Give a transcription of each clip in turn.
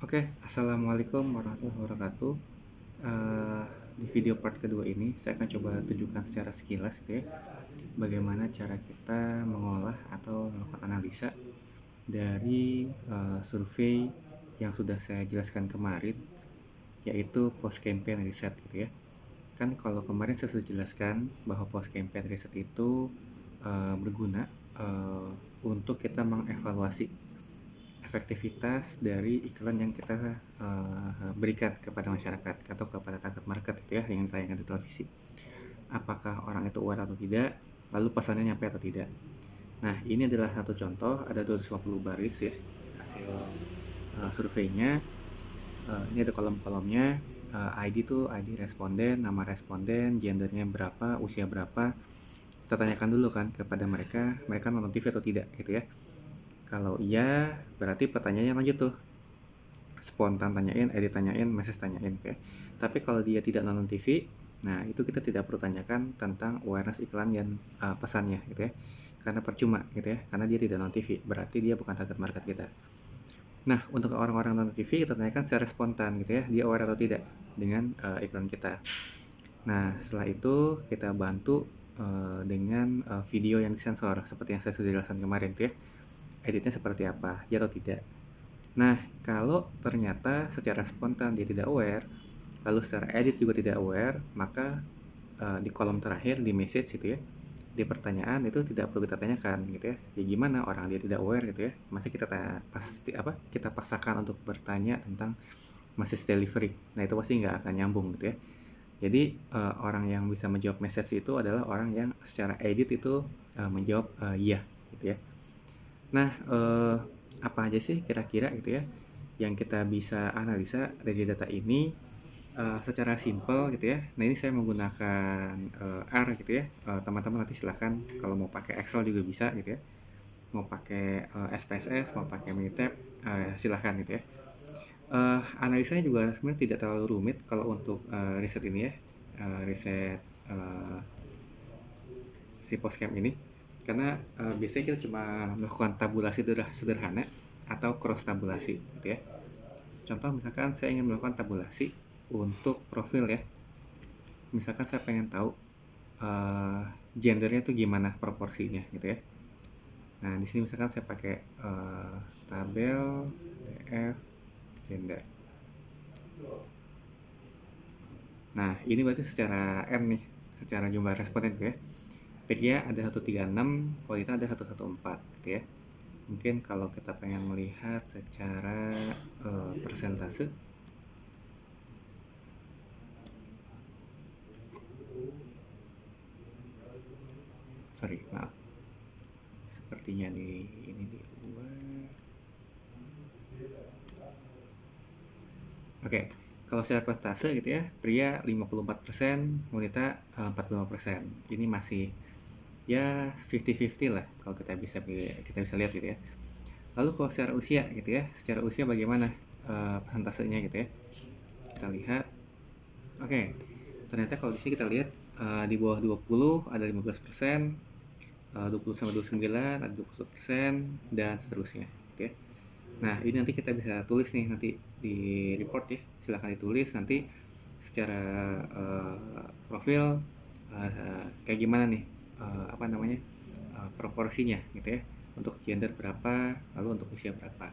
Oke, assalamualaikum warahmatullahi wabarakatuh. Di video part kedua ini, saya akan coba tunjukkan secara sekilas gitu ya, bagaimana cara kita mengolah atau melakukan analisa dari survei yang sudah saya jelaskan kemarin, yaitu post campaign research gitu ya. Kan kalau kemarin saya sudah jelaskan bahwa post campaign research itu berguna uh, untuk kita mengevaluasi efektivitas dari iklan yang kita berikan kepada masyarakat atau kepada target market gitu ya, yang ditayangkan di televisi. Apakah orang itu aware atau tidak, lalu pesannya nyampe atau tidak. Nah, ini adalah satu contoh, ada 250 baris ya hasil surveinya. Ini ada kolom-kolomnya. ID itu ID responden, nama responden, gendernya berapa, usia berapa. Kita tanyakan dulu kan kepada mereka nonton TV atau tidak gitu ya. Kalau iya, berarti pertanyaannya lanjut tuh, spontan tanyain, edit tanyain, message tanyain kayak. Tapi kalau dia tidak nonton TV, nah itu kita tidak perlu tanyakan tentang awareness iklan dan pesannya gitu ya. Karena percuma gitu ya, karena dia tidak nonton TV, berarti dia bukan target market kita. Nah, untuk orang-orang nonton TV kita tanyakan secara spontan gitu ya, dia aware atau tidak dengan iklan kita. Nah, setelah itu kita bantu dengan video yang disensor seperti yang saya sudah jelaskan kemarin tuh ya. Editnya seperti apa, ya atau tidak. Nah, kalau ternyata secara spontan dia tidak aware, lalu secara edit juga tidak aware, maka di kolom terakhir di message itu ya, di pertanyaan itu tidak perlu kita tanyakan gitu ya. Ya gimana orang dia tidak aware gitu ya? Masa kita kita paksakan untuk bertanya tentang message delivery. Nah, itu pasti nggak akan nyambung gitu ya. Jadi orang yang bisa menjawab message itu adalah orang yang secara edit itu menjawab iya gitu ya. Nah, apa aja sih kira-kira gitu ya yang kita bisa analisa dari data ini secara simpel gitu ya. Nah, ini saya menggunakan R gitu ya. Teman-teman nanti silahkan kalau mau pakai Excel juga bisa gitu ya. Mau pakai SPSS, mau pakai Minitab, silahkan gitu ya. Analisanya juga sebenarnya tidak terlalu rumit kalau untuk riset ini ya. Riset uh, si Postcamp ini, karena biasanya kita cuma melakukan tabulasi sederhana atau cross tabulasi gitu ya. Contoh misalkan saya ingin melakukan tabulasi untuk profil ya, misalkan saya pengen tahu gendernya itu gimana proporsinya gitu ya. Nah, di sini misalkan saya pakai tabel df gender. Nah, ini berarti secara n nih, secara jumlah responden gitu ya. Pria ada 136, wanita ada 114 gitu ya. Mungkin kalau kita pengen melihat secara persentase, sorry maaf, sepertinya ini di luar. Oke, kalau secara persentase gitu ya, pria 54%, wanita 45%. Ini masih ya 50-50 lah kalau kita bisa lihat gitu ya. Lalu kalau secara usia gitu ya, secara usia bagaimana persentasenya gitu ya. Kita lihat. Oke, ternyata kalau di sini kita lihat di bawah 20 ada 15%, 20 sampai 29 ada 20% dan seterusnya gitu ya. Nah, ini nanti kita bisa tulis nih nanti di report ya. Silahkan ditulis nanti secara profil kayak gimana nih apa namanya proporsinya gitu ya, untuk gender berapa, lalu untuk usia berapa.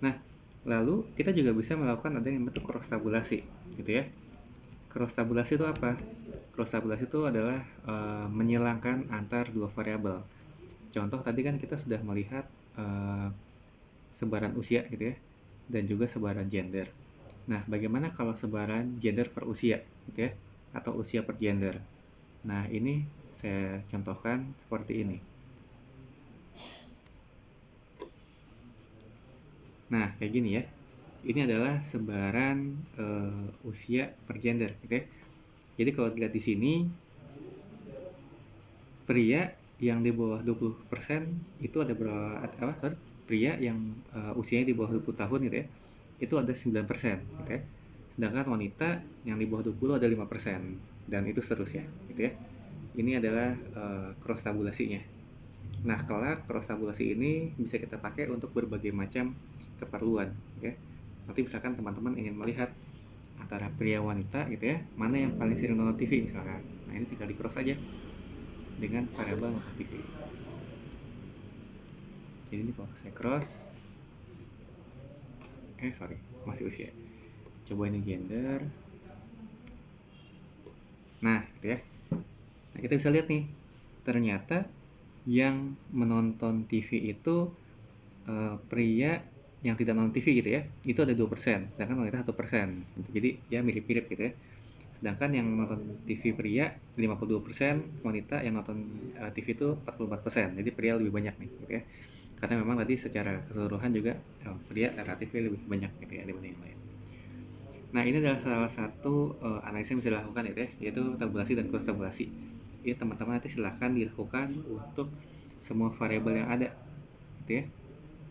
Nah, lalu kita juga bisa melakukan ada yang bentuk cross tabulasi gitu ya. Cross tabulasi itu apa? Cross tabulasi itu adalah menyilangkan antar dua variabel. Contoh tadi kan kita sudah melihat sebaran usia gitu ya, dan juga sebaran gender. Nah, bagaimana kalau sebaran gender per usia gitu ya, atau usia per gender? Nah, ini saya contohkan seperti ini. Nah, kayak gini ya. Ini adalah sebaran usia per gender gitu ya. Jadi kalau dilihat di sini, pria yang di bawah 20% itu ada berapa, pria yang usianya di bawah 20 tahun gitu ya, itu ada 9% gitu ya. Sedangkan wanita yang di bawah 20 ada 5% dan itu seterusnya gitu ya. Ini adalah cross tabulasinya. Nah, kelak cross tabulasi ini bisa kita pakai untuk berbagai macam keperluan ya. nanti misalkan teman-teman ingin melihat antara pria wanita gitu ya, mana yang paling sering nonton TV misalkan. Nah ini tinggal di cross aja dengan variabel nonton TV. Jadi ini kalau saya cross, masih usia. Coba ini gender. Nah gitu ya. Nah kita bisa lihat nih, ternyata yang menonton TV itu pria yang tidak nonton TV gitu ya, itu ada 2%, sedangkan wanita 1%. Gitu. Jadi ya mirip-mirip gitu ya. Sedangkan yang nonton TV pria 52%, wanita yang nonton TV itu 44%. Jadi pria lebih banyak nih gitu ya. Karena memang tadi secara keseluruhan juga pria relatif lebih banyak gitu ya dibanding yang lain. Nah ini adalah salah satu analisa yang bisa dilakukan gitu ya, yaitu tabulasi dan cross tabulasi. Ini teman-teman nanti silahkan dilakukan untuk semua variabel yang ada gitu ya.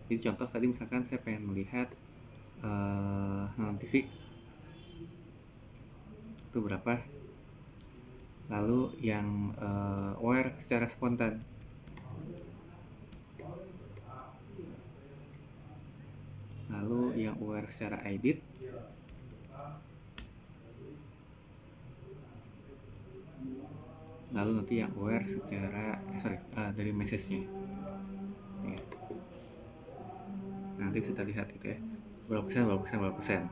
Jadi contoh tadi misalkan saya pengen melihat nonton TV itu berapa, lalu yang aware secara spontan, lalu yang aware secara edit, lalu nanti yang aware secara dari message-nya ya. Nanti bisa terlihat gitu ya, berapa persen.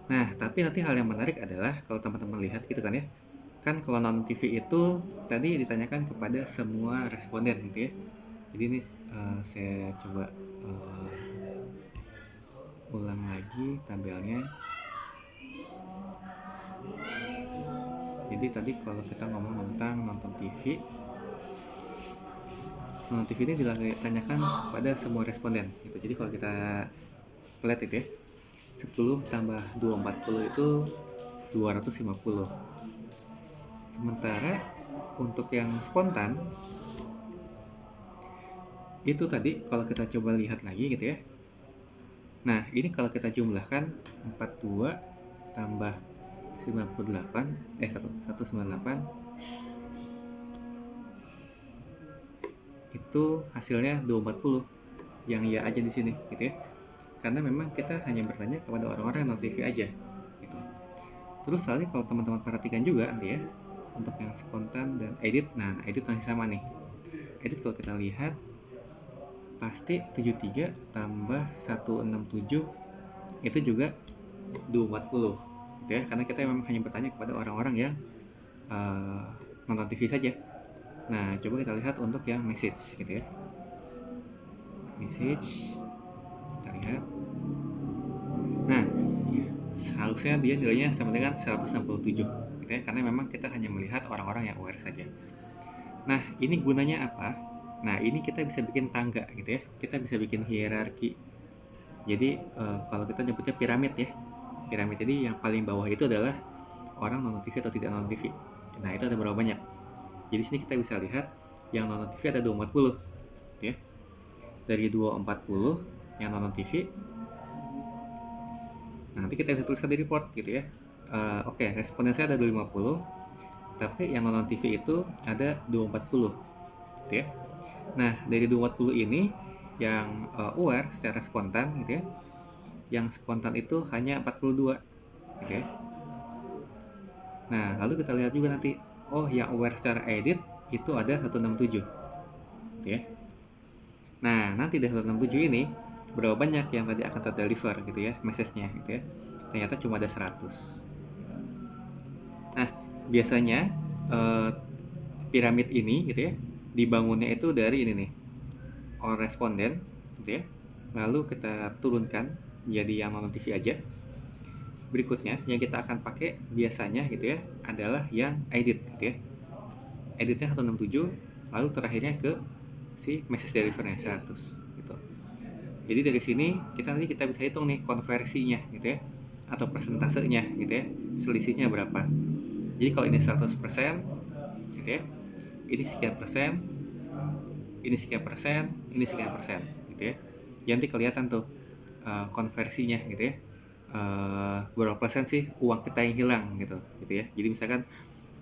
Nah tapi nanti hal yang menarik adalah kalau teman-teman lihat gitu kan ya, kan kalau nonton TV itu tadi ditanyakan kepada semua responden gitu ya. Jadi ini saya coba ulang lagi tabelnya. Jadi tadi kalau kita ngomong tentang nonton TV ini ditanyakan kepada semua responden gitu. Jadi kalau kita lihat itu ya, 10 tambah 240 itu 250. Sementara untuk yang spontan itu tadi kalau kita coba lihat lagi gitu ya. Nah ini kalau kita jumlahkan 42 tambah 198 itu hasilnya 240 yang ya aja di sini gitu ya. Karena memang kita hanya bertanya kepada orang-orang yang nonton TV aja gitu. Terus tadi kalau teman-teman perhatikan juga nanti ya, untuk yang spontan dan edit, nah edit masih sama nih. Edit kalau kita lihat pasti 73 tambah 167 itu juga 240 gitu ya, karena kita memang hanya bertanya kepada orang-orang yang nonton TV saja. Nah coba kita lihat untuk yang message gitu ya, message kita lihat. Nah seharusnya dia nilainya sama dengan 167 gitu ya, karena memang kita hanya melihat orang-orang yang aware saja. Nah ini gunanya apa? Nah ini kita bisa bikin tangga gitu ya, kita bisa bikin hierarki. Jadi kalau kita nyebutnya piramid ya, piramid. Jadi yang paling bawah itu adalah orang nonton TV atau tidak nonton TV. Nah itu ada berapa banyak. Jadi sini kita bisa lihat yang nonton TV ada 240 gitu ya. Dari 240 yang nonton TV, nah, nanti kita bisa tuliskan di report gitu ya. Oke, responden saya ada 250, tapi yang nonton TV itu ada 240 gitu ya. Nah dari 240 ini yang aware secara spontan gitu ya, yang spontan itu hanya 42 gitu ya. Nah lalu kita lihat juga nanti, oh yang aware secara edit itu ada 167 gitu ya. Nah nanti dari 167 ini berapa banyak yang tadi akan terdeliver gitu ya, message-nya gitu ya. Ternyata cuma ada 100. Nah biasanya piramid ini gitu ya dibangunnya itu dari ini nih, all responden gitu ya, lalu kita turunkan jadi yang nonton TV aja. Berikutnya yang kita akan pakai biasanya gitu ya adalah yang edit gitu ya, editnya 167, lalu terakhirnya ke si message delivernya 100 gitu. Jadi dari sini kita bisa hitung nih konversinya gitu ya, atau persentasenya gitu ya, selisihnya berapa. Jadi kalau ini 100% gitu ya, ini sekian persen, ini sekian persen, ini sekian persen gitu ya. Jadi nanti kelihatan tuh konversinya gitu ya, berapa persen sih uang kita yang hilang gitu ya. Jadi misalkan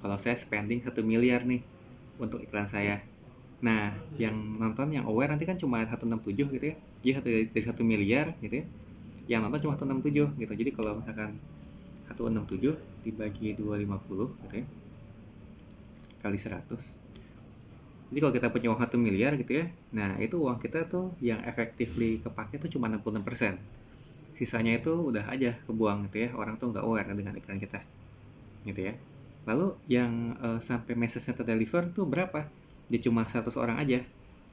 kalau saya spending 1 miliar nih untuk iklan saya, nah yang nonton yang aware nanti kan cuma 167 gitu ya, jadi dari 1 miliar gitu ya, yang nonton cuma 167 gitu. Jadi kalau misalkan 167 dibagi 250 gitu ya, kali 100. Jadi kalau kita punya uang 1 miliar gitu ya, nah itu uang kita tuh yang effectively kepake tuh cuma 66%. Sisanya itu udah aja kebuang gitu ya, orang tuh nggak aware dengan iklan kita gitu ya. Lalu yang sampai message-nya terdeliver tuh berapa? Dia cuma 100 orang aja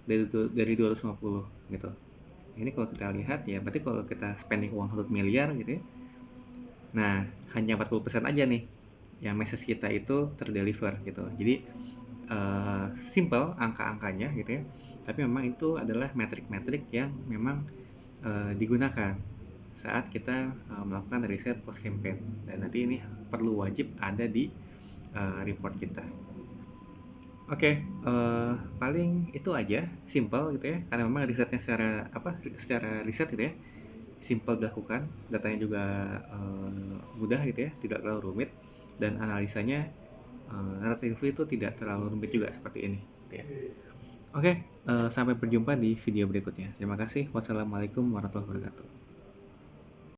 dari 250 gitu. Ini kalau kita lihat ya, berarti kalau kita spending uang 1 miliar gitu ya, nah hanya 40% aja nih yang message kita itu terdeliver gitu. Jadi simple angka-angkanya gitu ya, tapi memang itu adalah metrik-metrik yang memang digunakan saat kita melakukan riset post campaign, dan nanti ini perlu wajib ada di report kita. Oke, paling itu aja, simple gitu ya, karena memang risetnya secara riset gitu ya, simple dilakukan, datanya juga mudah gitu ya, tidak terlalu rumit, dan analisanya relatively itu tidak terlalu rumit juga seperti ini gitu ya. Oke, sampai berjumpa di video berikutnya. Terima kasih. Wassalamualaikum warahmatullahi wabarakatuh.